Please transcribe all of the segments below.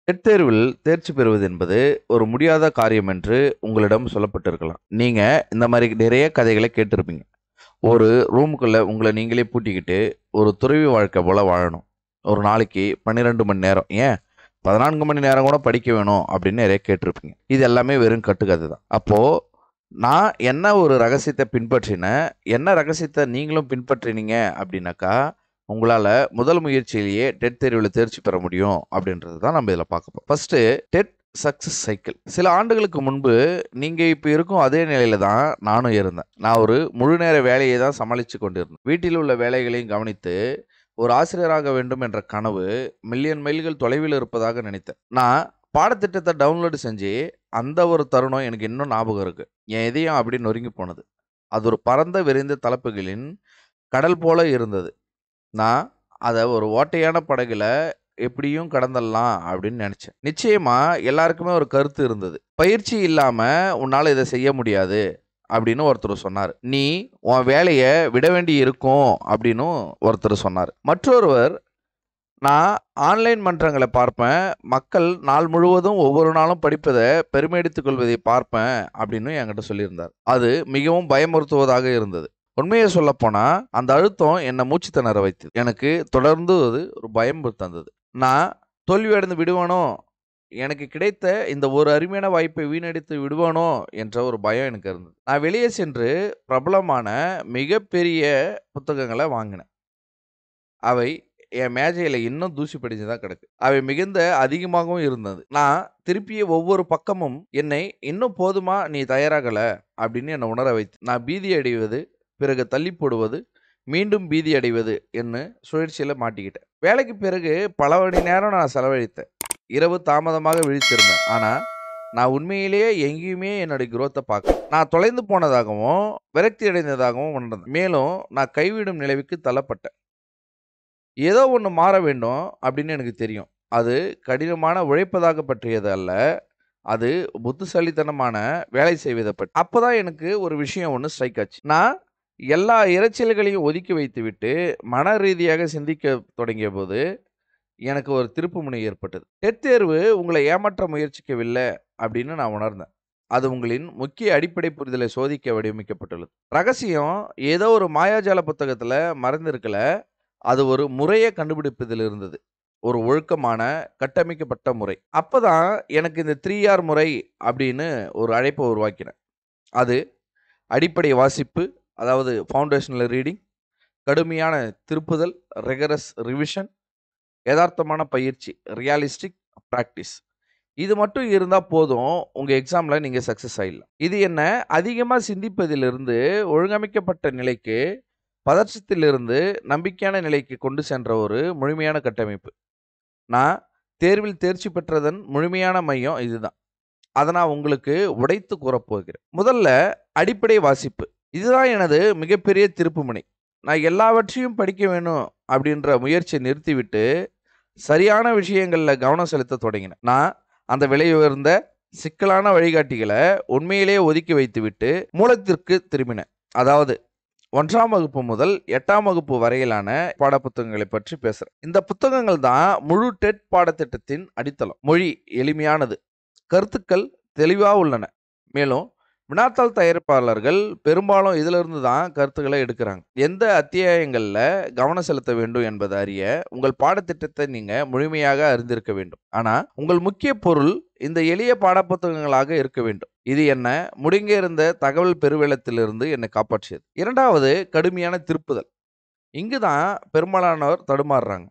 Dead தேர்வில் தேர்ச்சி பெறுவது என்பது ஒரு முடியாத காரியம் என்று உங்களிடம் சொல்லப்பட்டிருக்கலாம். நீங்க இந்த மாதிரி நிறைய கதைகளை கேட்டிருப்பீங்க. ஒரு ரூமுக்குள்ள உங்களை நீங்களே பூட்டிக்கிட்டு ஒரு துறவி வாழ்க்கை போல வாழணும். ஒரு நாளைக்கு 12 மணி நேரம், ஏன் 14 மணி நேரம் கூட படிக்க வேணும் அப்படின்னு நிறைய கேட்டிருப்பீங்க. இது எல்லாமே வெறும் கட்டுக்கதை தான். அப்போ நான் என்ன ஒரு ரகசியத்தை பின்பற்றினேன், என்ன ரகசியத்தை நீங்களும் பின்பற்றினீங்க அப்படின்னாக்கா, உங்களால முதல் முயற்சியிலேயே டெட் தேர்வில் தேர்ச்சி பெற முடியும் அப்படின்றது தான் நம்ம இதில் பார்க்க போறோம். First, TET success cycle. சில ஆண்டுகளுக்கு முன்பு நீங்க இப்ப இருக்கும் அதே நிலையில தான் நானும் இருந்தேன். நான் ஒரு முழு நேர வேலையை தான் சமாளித்து கொண்டிருந்தேன். வீட்டில் உள்ள வேலைகளையும் கவனித்து ஒரு ஆசிரியராக வேண்டும் என்ற கனவு மில்லியன் மைல்கள் தொலைவில் இருப்பதாக நினைத்தேன். நான் பாடத்திட்டத்தை டவுன்லோடு செஞ்சு அந்த ஒரு தருணம் எனக்கு இன்னும் ஞாபகம் இருக்கு. என் இதயம் அப்படி நொறுங்கி போனது. அது ஒரு பரந்த விரிந்த தலைப்புகளின் கடல் போல இருந்தது. நான் அதை ஒரு ஓட்டையான படகுல எப்படியும் கடந்துடலாம் அப்படின்னு நினைச்சேன். நிச்சயமா எல்லாருக்குமே ஒரு கருத்து இருந்தது. பயிற்சி இல்லாம உன்னால இதை செய்ய முடியாது அப்படின்னு ஒருத்தர் சொன்னார். நீ உன் வேலையை விட வேண்டி இருக்கும் அப்படின்னு ஒருத்தர் சொன்னார். மற்றொருவர், நான் ஆன்லைன் மன்றங்களை பார்ப்பேன், மக்கள் நாள் முழுவதும் ஒவ்வொரு நாளும் படிப்பதை பெருமையடித்துக் கொள்வதை பார்ப்பேன் அப்படின்னு என்கிட்ட சொல்லியிருந்தார். அது மிகவும் பயமுறுத்துவதாக இருந்தது. உண்மையை சொல்லப்போனா அந்த அழுத்தம் என்னை மூச்சு திணற வைத்தது. எனக்கு தொடர்ந்து அது ஒரு பயம் தந்தது. நான் தோல்வி அடைந்து விடுவானோ, எனக்கு கிடைத்த இந்த ஒரு அருமையான வாய்ப்பை வீணடித்து விடுவானோ என்ற ஒரு பயம் எனக்கு இருந்தது. நான் வெளியே சென்று பிரபலமான மிகப்பெரிய புத்தகங்களை வாங்கினேன். அவை என் மேஜையில் இன்னும் தூசி படிச்சுதான் கிடக்கு. அவை மிகுந்த அதிகமாகவும் இருந்தது. நான் திருப்பிய ஒவ்வொரு பக்கமும் என்னை இன்னும் போதுமா, நீ தயாராகல அப்படின்னு என்னை உணர வைத்து, நான் பீதி அடைவது, பிறகு தள்ளி போடுவது, மீண்டும் பீதி அடைவது என்று சுழற்சியில் மாட்டிக்கிட்டேன். வேலைக்கு பிறகு பல மணி நேரம் நான் செலவழித்தேன். இரவு தாமதமாக விழித்திருந்தேன். ஆனால் நான் உண்மையிலேயே எங்கேயுமே என்னுடைய குரோத்தை பார்க்க, நான் தொலைந்து போனதாகவும் விரக்தி அடைந்ததாகவும் உணர்ந்தேன். மேலும் நான் கைவிடும் நிலைவுக்கு தள்ளப்பட்டேன். ஏதோ ஒன்று மாற வேண்டும் அப்படின்னு எனக்கு தெரியும். அது கடினமான உழைப்பதாக பற்றியது அல்ல, அது புத்திசாலித்தனமான வேலை செய்வதை பற்றி. அப்போதான் எனக்கு ஒரு விஷயம் ஒன்று ஸ்ட்ரைக் ஆச்சு. நான் எல்லா இரைச்சல்களையும் ஒதுக்கி வைத்துவிட்டு மன ரீதியாக சிந்திக்க தொடங்கிய போது எனக்கு ஒரு திருப்புமுனை ஏற்பட்டது. டெட் தேர்வு உங்களை ஏமாற்ற முயற்சிக்கவில்லை அப்படின்னு நான் உணர்ந்தேன். அது உங்களின் முக்கிய அடிப்படை புரிதலை சோதிக்க வடிவமைக்கப்பட்டுள்ளது. ரகசியம் ஏதோ ஒரு மாயாஜால புத்தகத்தில் மறைந்திருக்கல, அது ஒரு முறையை கண்டுபிடிப்பதில் இருந்தது. ஒரு ஒழுக்கமான கட்டமைக்கப்பட்ட முறை. அப்போதான் எனக்கு இந்த 3R முறை அப்படின்னு ஒரு அழைப்பை உருவாக்கினேன். அது அடிப்படை வாசிப்பு, அதாவது ஃபவுண்டேஷனல் ரீடிங், கடுமையான திருப்புதல், ரெகரஸ் ரிவிஷன், யதார்த்தமான பயிற்சி, ரியாலிஸ்டிக் ப்ராக்டிஸ். இது மட்டும் இருந்தால் போதும், உங்கள் எக்ஸாமில் நீங்கள் சக்ஸஸ் ஆகிடலாம். இது என்ன அதிகமாக சிந்திப்பதிலிருந்து ஒழுங்கமைக்கப்பட்ட நிலைக்கு, பதற்றத்திலிருந்து நம்பிக்கையான நிலைக்கு கொண்டு சென்ற ஒரு முழுமையான கட்டமைப்பு. நான் தேர்வில் தேர்ச்சி பெற்றதன் முழுமையான மையம் இதுதான். அதை நான் உங்களுக்கு உடைத்து கூறப்போகிறேன். முதல்ல அடிப்படை வாசிப்பு. இதுதான் எனது மிகப்பெரிய திருப்புமுனை. நான் எல்லாவற்றையும் படிக்க வேணும் அப்படின்ற முயற்சியை நிறுத்திவிட்டு சரியான விஷயங்களில் கவனம் செலுத்த தொடங்கினேன். நான் அந்த விலை உயர்ந்த சிக்கலான வழிகாட்டிகளை உண்மையிலேயே ஒதுக்கி வைத்துவிட்டு மூலத்திற்கு திரும்பினேன். அதாவது 1ஆம் வகுப்பு முதல் 8ஆம் வகுப்பு வரையிலான பாடப்புத்தகங்களை பற்றி பேசுகிறேன். இந்த புத்தகங்கள் தான் முழு டெட் பாடத்திட்டத்தின் அடித்தளம். மொழி எளிமையானது, கருத்துக்கள் தெளிவாக உள்ளன. மேலும் வினாத்தாள் தயாரிப்பாளர்கள் பெரும்பாலும் இதிலிருந்து தான் கருத்துக்களை எடுக்கிறாங்க. எந்த அத்தியாயங்களில் கவனம் செலுத்த வேண்டும் என்பதை அறிய உங்கள் பாடத்திட்டத்தை நீங்கள் முழுமையாக அறிந்திருக்க வேண்டும். ஆனால் உங்கள் முக்கிய பொருள் இந்த எளிய பாடப்புத்தகங்களாக இருக்க வேண்டும். இது என்ன முடங்கி இருந்த தகவல் பெருவெள்ளத்திலிருந்து என்னை காப்பாற்றியது. இரண்டாவது, கடுமையான திருப்புதல். இங்கு தான் பெரும்பாலானோர் தடுமாறுறாங்க.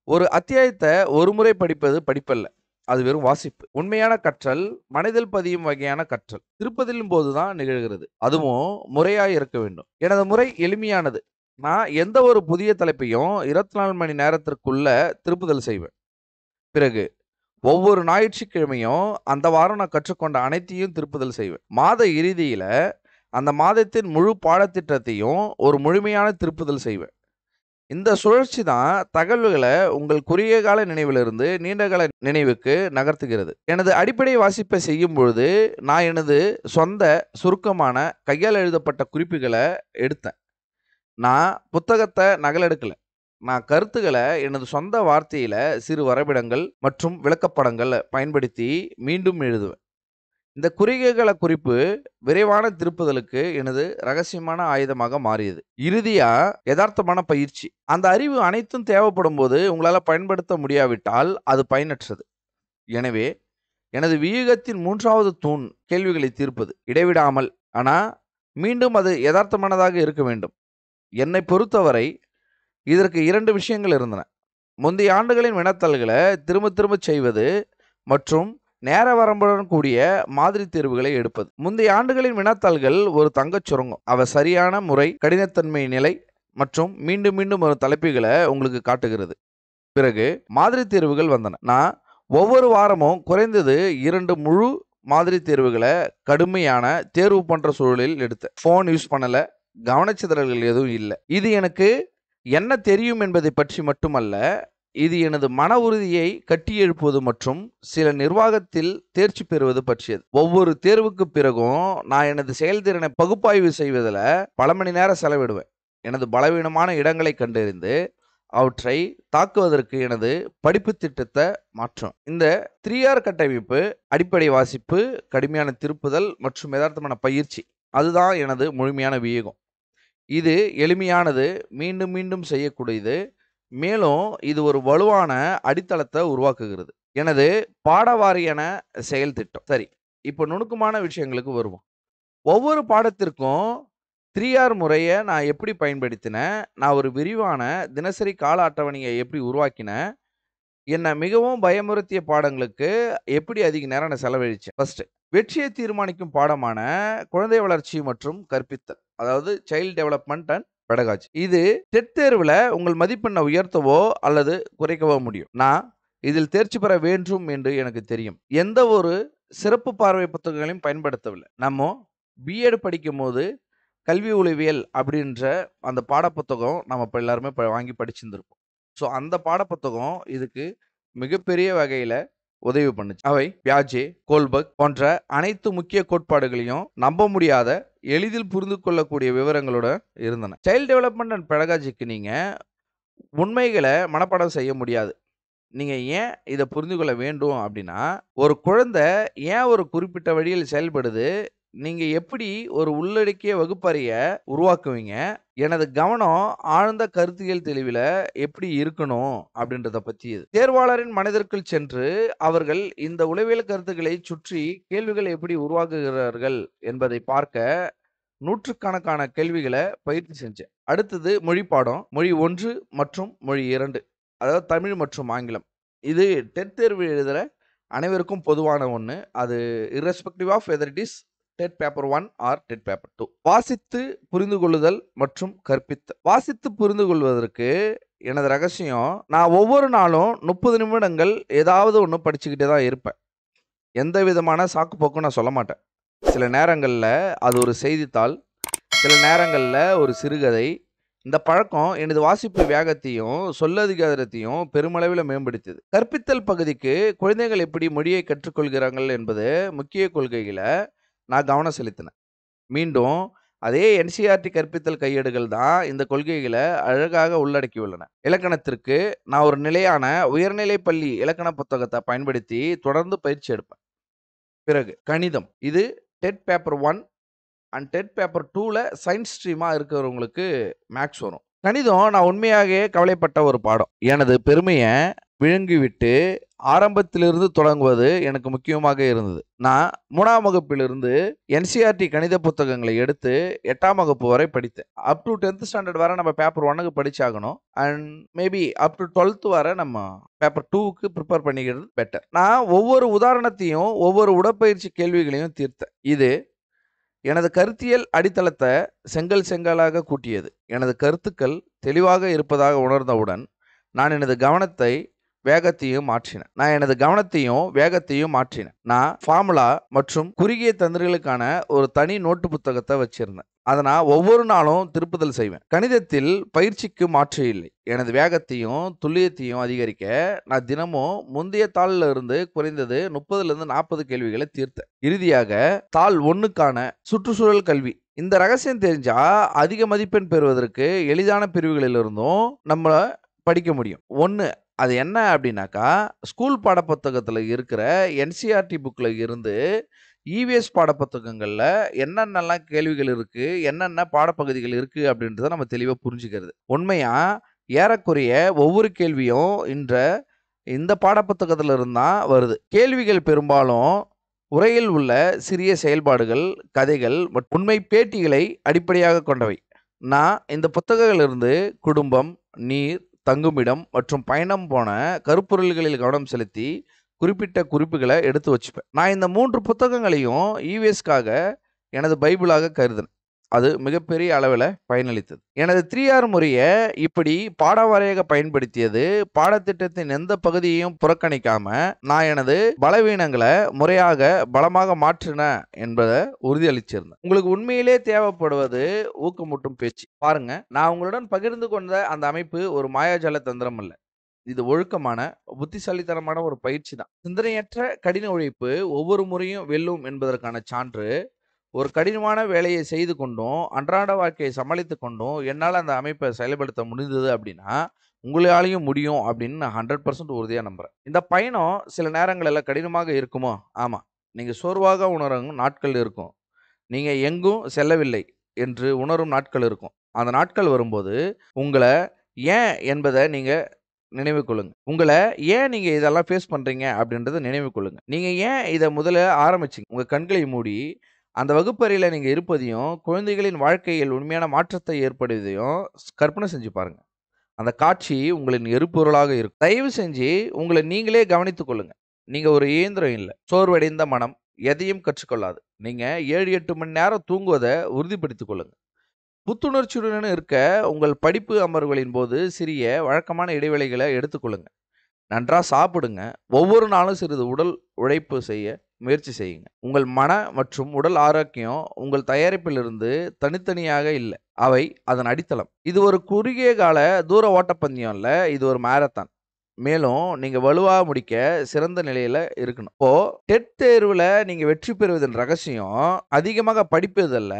ஒரு அத்தியாயத்தை ஒரு முறை படிப்பது படிப்பல்ல, அது வெறும் வாசிப்பு. உண்மையான கற்றல் மனதில் பதியும் வகையான கற்றல் திருப்பதிலும் போதுதான் நிகழ்கிறது. அதுவும் முறையாக இருக்க வேண்டும். எனது முறை எளிமையானது. நான் எந்த ஒரு புதிய தலைப்பையும் 24 மணி நேரத்திற்குள்ள திருப்புதல் செய்வேன். பிறகு ஒவ்வொரு ஞாயிற்றுக்கிழமையும் அந்த வாரம் நான் கற்றுக்கொண்ட அனைத்தையும் திருப்புதல் செய்வேன். மாத இறுதியில அந்த மாதத்தின் முழு பாடத்திட்டத்தையும் ஒரு முழுமையான திருப்புதல் செய்வேன். இந்த சுழற்சி தான் தகவல்களை உங்கள் குறுகிய கால நினைவிலிருந்து நீண்டகால நினைவுக்கு நகர்த்துகிறது. எனது அடிப்படை வாசிப்பை செய்யும் பொழுது நான் எனது சொந்த சுருக்கமான கையால் எழுதப்பட்ட குறிப்புகளை எடுத்தேன். நான் புத்தகத்தை நகலெடுக்கல, நான் கருத்துக்களை எனது சொந்த வார்த்தையில சிறு வரைபடங்கள் மற்றும் விளக்கப்படங்களை பயன்படுத்தி மீண்டும் எழுதுவேன். இந்த குறுகிய குறிப்பு விரைவான திருப்புதலுக்கு எனது ரகசியமான ஆயுதமாக மாறியது. இறுதியா யதார்த்தமான பயிற்சி. அந்த அறிவு அனைத்தும் தேவைப்படும் போது உங்களால பயன்படுத்த முடியாவிட்டால் அது பயனற்றது. எனவே எனது வியூகத்தின் 3வது தூண் கேள்விகளை தீர்ப்பது. இடைவிடாமல், ஆனா மீண்டும் அது யதார்த்தமானதாக இருக்க வேண்டும். என்னை பொறுத்தவரை இதற்கு 2 விஷயங்கள் இருந்தன. முந்தைய ஆண்டுகளின் வினாத்தாள்களை திரும்ப திரும்ப செய்வது மற்றும் நேர வரம்புடன் கூடிய மாதிரி தேர்வுகளை எடுப்பது. முந்தைய ஆண்டுகளின் வினாத்தாள்கள் ஒரு தங்கச் சுரங்கம். அவை சரியான முறை, கடினத்தன்மை நிலை மற்றும் மீண்டும் மீண்டும் ஒரு தலைப்புகளை உங்களுக்கு காட்டுகிறது. பிறகு மாதிரி தேர்வுகள் வந்தன. நான் ஒவ்வொரு வாரமும் குறைந்தது 2 முழு மாதிரி தேர்வுகளை கடுமையான தேர்வு பண்ற சூழலில் எடுத்தேன். ஃபோன் யூஸ் பண்ணல, கவனச்சிதறல்கள் எதுவும் இல்லை. இது எனக்கு என்ன தெரியும் என்பதை பற்றி மட்டுமல்ல, இது எனது மன உறுதியை கட்டியெழுப்புவது மற்றும் சில நிர்வாகத்தில் தேர்ச்சி பெறுவது பற்றியது. ஒவ்வொரு தேர்வுக்கு பிறகும் நான் எனது செயல்திறனை பகுப்பாய்வு செய்வதில் பல மணி நேரம் செலவிடுவேன். எனது பலவீனமான இடங்களை கண்டறிந்து அவற்றை தாக்குவதற்கு எனது படிப்பு திட்டத்தை மாற்றும். இந்த 3R கட்டமைப்பு, அடிப்படை வாசிப்பு, கடுமையான திருப்புதல் மற்றும் யதார்த்தமான பயிற்சி, அதுதான் எனது முழுமையான வியூகம். இது எளிமையானது, மீண்டும் மீண்டும் செய்யக்கூடியது, மேலும் இது ஒரு வலுவான அடித்தளத்தை உருவாக்குகிறது. எனது பாடவாரியான செயல் திட்டம். சரி, இப்போ நுணுக்கமான விஷயங்களுக்கு வருவோம். ஒவ்வொரு பாடத்திற்கும் 3R முறையை நான் எப்படி பயன்படுத்தினேன், நான் ஒரு விரிவான தினசரி கால அட்டவணையை எப்படி உருவாக்கினேன், என்னை மிகவும் பயமுறுத்திய பாடங்களுக்கு எப்படி அதிக நேரம் நான் செலவழிச்சேன். ஃபர்ஸ்ட், வெற்றியை தீர்மானிக்கும் பாடமான குழந்தை வளர்ச்சி மற்றும் கற்பித்தல், அதாவது சைல்ட் டெவலப்மெண்ட் அண்ட் பெடகாஜி. இது டெட் தேர்வில் உங்கள் மதிப்பெண்ணை உயர்த்தவோ அல்லது குறைக்கவோ முடியும். நான் இதில் தேர்ச்சி பெற வேண்டும் என்று எனக்கு தெரியும். எந்த ஒரு சிறப்பு பார்வை புத்தகங்களையும் பயன்படுத்தவில்லை. நம்ம பிஎட் படிக்கும் போது கல்வி உளவியல் அப்படின்ற அந்த பாடப்புத்தகம் நம்ம இப்போ எல்லாருமே வாங்கி படிச்சிருந்திருப்போம். ஸோ அந்த பாடப்புத்தகம் இதுக்கு மிகப்பெரிய வகையில் உதவி பண்ணுச்சு. அவை பியாஜே, கோல்பர்க் போன்ற அனைத்து முக்கிய கோட்பாடுகளையும் நம்ப முடியாத, எளிதில் புரிந்து கொள்ளக்கூடிய விவரங்களோட இருந்தன. சைல்ட் டெவலப்மெண்ட் அண்ட் பெடகாஜிக்கு நீங்கள் உண்மைகளை மனப்பாடம் செய்ய முடியாது. நீங்கள் ஏன் இதை புரிந்து கொள்ள வேண்டும் அப்படின்னா, ஒரு குழந்தை ஏன் ஒரு குறிப்பிட்ட வழியில் செயல்படுது, நீங்கள் எப்படி ஒரு உள்ளடக்கிய வகுப்பறையை உருவாக்குவீங்க, எனது கவனம் ஆழ்ந்த கருத்தியல் தெளிவில் எப்படி இருக்கணும் அப்படின்றத பற்றி. தேர்வாளரின் மனதிற்குள் சென்று அவர்கள் இந்த உளவியல் கருத்துக்களை சுற்றி கேள்விகளை எப்படி உருவாக்குகிறார்கள் என்பதை பார்க்க நூற்றுக்கணக்கான கேள்விகளை பயிற்சி செஞ்சேன். அடுத்தது மொழி பாடம். மொழி 1 மற்றும் மொழி 2, அதாவது தமிழ் மற்றும் ஆங்கிலம். இது டெட் தேர்வு எழுதுகிற அனைவருக்கும் பொதுவான ஒன்று. அது irrespective of whether it is TET paper 1 or TET paper 2. வாசித்து புரிந்து கொள்ளுதல் மற்றும் கற்பித்தல். வாசித்து புரிந்து கொள்வதற்கு எனது ரகசியம், நான் ஒவ்வொரு நாளும் 30 நிமிடங்கள் ஏதாவது ஒன்று படிச்சுக்கிட்டே தான் இருப்பேன். எந்த விதமான சாக்கு போக்கும் நான் சொல்ல மாட்டேன். சில நேரங்களில் அது ஒரு செய்தித்தாள், சில நேரங்களில் ஒரு சிறுகதை. இந்த பழக்கம் எனது வாசிப்பு வேகத்தையும் சொல்லதிகாரத்தையும் பெருமளவில் மேம்படுத்தியது. கற்பித்தல் பகுதிக்கு குழந்தைகள் எப்படி மொழியை கற்றுக்கொள்கிறார்கள் என்பது முக்கிய கொள்கைகளை நான் கவனம் செலுத்தினேன். மீண்டும் அதே என்சிஆர்டி கற்பித்தல் கையேடுகள் தான் இந்த கொள்கைகளை அழகாக உள்ளடக்கியுள்ளன. இலக்கணத்திற்கு நான் ஒரு நிலையான உயர்நிலை பள்ளி இலக்கண புத்தகத்தை பயன்படுத்தி தொடர்ந்து பயிற்சி எடுப்பேன். பிறகு கணிதம். இது TET paper 1 and TET paper 2ல சயின்ஸ் ஸ்ட்ரீமாக இருக்கிறவங்களுக்கு மேக்ஸ் வரும். கணிதம் நான் உண்மையாக கவலைப்பட்ட ஒரு பாடம். எனது பெருமையை விழுங்கிவிட்டு ஆரம்பத்திலிருந்து தொடங்குவது எனக்கு முக்கியமாக இருந்தது. நான் 3ஆம் வகுப்பிலிருந்து என்சிஆர்டி கணித புத்தகங்களை எடுத்து 8ஆம் வகுப்பு வரை படித்தேன். அப் டு 10th ஸ்டாண்டர்ட் வரை நம்ம பேப்பர் 1க்கு படிச்சாகணும். And maybe up to 12th வரை நம்ம பேப்பர் 2க்கு ப்ரிப்பேர் பண்ணிக்கிறது பெட்டர். நான் ஒவ்வொரு உதாரணத்தையும் ஒவ்வொரு உடற்பயிற்சி கேள்விகளையும் தீர்த்தேன். இது எனது கருத்தியல் அடித்தளத்தை செங்கலாக கூட்டியது. எனது கருத்துக்கள் தெளிவாக இருப்பதாக உணர்ந்தவுடன் நான் எனது வேகத்தையும் மாற்றினேன். நான் ஃபார்முலா மற்றும் குறுகிய தந்திரங்களுக்கான ஒரு தனி நோட்டு புத்தகத்தை வச்சிருந்தேன். அதை நான் ஒவ்வொரு நாளும் திருப்புதல் செய்வேன். கணிதத்தில் பயிற்சிக்கு மாற்று இல்லை. எனது வேகத்தையும் துல்லியத்தையும் அதிகரிக்க நான் தினமும் முந்தைய தாளில் இருந்து குறைந்தது 30லிருந்து 40 கேள்விகளை தீர்த்தேன். இறுதியாக தாள் 1க்கான சுற்றுச்சூழல் கல்வி. இந்த ரகசியம் தெரிஞ்சா அதிக மதிப்பெண் பெறுவதற்கு எளிதான பிரிவுகளிலிருந்தும் நம்ம படிக்க முடியும். ஒண்ணு அது என்ன அப்படின்னாக்கா, ஸ்கூல் பாடப்புத்தகத்துல இருக்கிற என்சிஇஆர்டி புக்ல இருந்து இவிஎஸ் பாடப்புத்தகங்கள்ல என்னென்னலாம் கேள்விகள் இருக்கு, என்னென்ன பாடப்பகுதிகள் இருக்கு அப்படின்றத நம்ம தெளிவா புரிஞ்சுக்கிறது. உண்மையா ஏறக்குறைய ஒவ்வொரு கேள்வியும் இந்த பாடப்புத்தகத்துல இருந்து தான் வருது. கேள்விகள் பெரும்பாலும் உரையில் உள்ள சிறிய செயல்பாடுகள், கதைகள் மற்றும் உண்மை பேட்டிகளை அடிப்படையாக கொண்டவை. நான் இந்த புத்தகங்களிலிருந்து குடும்பம், நீர், தங்குமிடம் மற்றும் பயணம் போன கருப்பொருள்களில் கவனம் செலுத்தி குறிப்பிட்ட குறிப்புகளை எடுத்து வச்சுப்பேன். நான் இந்த 3 புத்தகங்களையும் இவிஎஸ்க்காக எனது பைபிளாக கருதினேன். அது மிகப்பெரிய அளவில் பயனளித்தது. எனது 3R முறையை இப்படி பாடவாரியாக பயன்படுத்தியது பாடத்திட்டத்தின் எந்த பகுதியையும் புறக்கணிக்காம நான் எனது பலவீனங்களை முறையாக பலமாக மாற்றினேன் என்பதை உறுதியளிச்சிருந்தேன். உங்களுக்கு உண்மையிலே தேவைப்படுவது ஊக்கமூட்டும் பேச்சு. பாருங்க, நான் உங்களுடன் பகிர்ந்து கொண்ட அந்த அமைப்பு ஒரு மாயாஜால தந்திரம் அல்ல. இது ஒழுக்கமான, புத்திசாலித்தனமான ஒரு பயிற்சி தான். சிந்தனையற்ற கடின உழைப்பு ஒவ்வொரு முறையும் வெல்லும் என்பதற்கான சான்று. ஒரு கடினமான வேலையை செய்து கொண்டும் அன்றாட வாழ்க்கையை சமாளித்து கொண்டும் என்னால் அந்த அமைப்பை செயல்படுத்த முடிந்தது அப்படின்னா உங்களாலையும் முடியும் அப்படின்னு நான் 100% உறுதியாக நம்புகிறேன். இந்த பயணம் சில நேரங்களில் கடினமாக இருக்குமோ? ஆமாம். நீங்கள் சோர்வாக உணரும் நாட்கள் இருக்கும். நீங்கள் எங்கும் செல்லவில்லை என்று உணரும் நாட்கள் இருக்கும். அந்த நாட்கள் வரும்போது உங்களை ஏன் என்பதை நீங்கள் நினைவு கொள்ளுங்க. உங்களை ஏன் நீங்கள் இதெல்லாம் ஃபேஸ் பண்ணுறீங்க அப்படின்றத நினைவு கொள்ளுங்க. நீங்கள் ஏன் இதை முதல்ல ஆரம்பிச்சிங்க? உங்கள் கண்களை மூடி அந்த வகுப்பறையில் நீங்கள் இருப்பதையும் குழந்தைகளின் வாழ்க்கையில் உண்மையான மாற்றத்தை ஏற்படுவதையும் கற்பனை செஞ்சு பாருங்க. அந்த காட்சி உங்களின் எரிபொருளாக இருக்கும். தயவு செஞ்சு உங்களை நீங்களே கவனித்துக் கொள்ளுங்க. நீங்கள் ஒரு இயந்திரம் இல்லை. சோர்வடைந்த மனம் எதையும் கற்றுக்கொள்ளாது. நீங்கள் 7-8 மணி நேரம் தூங்குவதை உறுதிப்படுத்திக் கொள்ளுங்க. புத்துணர்ச்சியுடன் இருக்க உங்கள் படிப்பு அமர்வுகளின் போது சிறிய வழக்கமான இடைவெளிகளை எடுத்துக்கொள்ளுங்க. நன்றா சாப்பிடுங்க. ஒவ்வொரு நாளும் சிறிது உடல் உழைப்பு செய்ய முயற்சி செய்யுங்க. உங்கள் மன மற்றும் உடல் ஆரோக்கியம் உங்கள் தயாரிப்பிலிருந்து தனித்தனியாக இல்லை. அவை அதன் அடித்தளம். இது ஒரு குறுகிய கால தூர ஓட்டப்பந்தயம் இல்லை, இது ஒரு மாரத்தான். மேலும் நீங்க வலுவாக முடிக்க சிறந்த நிலையில இருக்கணும். இப்போ டெட் தேர்வுல நீங்க வெற்றி பெறுவதன் ரகசியம் அதிகமாக படிப்பதல்ல,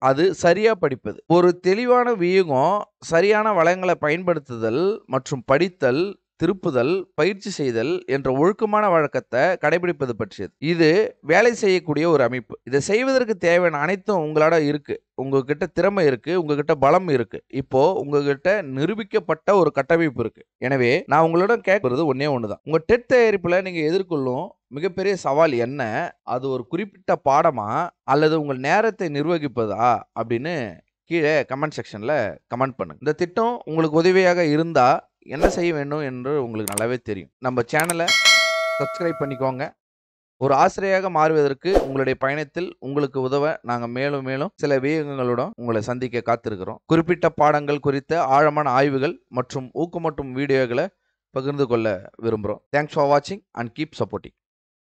அது சரியா படிப்பது. ஒரு தெளிவான வியூகம், சரியான வளங்களை பயன்படுத்துதல் மற்றும் படித்தல், திருப்புதல், பயிற்சி செய்தல் என்ற ஒழுக்கமான வழக்கத்தை கடைபிடிப்பது பற்றியது. இது வேலை செய்யக்கூடிய ஒரு அமைப்பு. இதை செய்வதற்கு தேவையான அனைத்தும் உங்களோட இருக்கு. உங்ககிட்ட திறமை இருக்கு, உங்ககிட்ட பலம் இருக்கு. இப்போ உங்ககிட்ட நிரூபிக்கப்பட்ட ஒரு கட்டமைப்பு இருக்கு. எனவே நான் உங்களிடம் கேட்கறது ஒன்னே ஒண்ணுதான். உங்க டெட் தயாரிப்புல நீங்க எதிர்கொள்ளும் மிகப்பெரிய சவால் என்ன? அது ஒரு குறிப்பிட்ட பாடமா அல்லது உங்கள் நேரத்தை நிர்வகிப்பதா அப்படின்னு கீழே கமெண்ட் செக்ஷன்ல கமெண்ட் பண்ணுங்க. இந்த திட்டம் உங்களுக்கு உதவியாக இருந்தா என்ன செய்ய வேண்டும் என்று உங்களுக்கு நல்லாவே தெரியும். நம்ம சேனலை சப்ஸ்கிரைப் பண்ணிக்கோங்க. ஒரு ஆசிரியராக மாறுவதற்கு உங்களுடைய பயணத்தில் உங்களுக்கு உதவ நாங்கள் மேலும் மேலும் சில வியூகங்களுடன் உங்களை சந்திக்க காத்திருக்கிறோம். குறிப்பிட்ட பாடங்கள் குறித்த ஆழமான ஆய்வுகள் மற்றும் ஊக்கமூட்டும் வீடியோக்களை பகிர்ந்து கொள்ள விரும்புகிறோம். தேங்க்ஸ் ஃபார் வாட்சிங் அண்ட் கீப் சப்போர்ட்டிங்.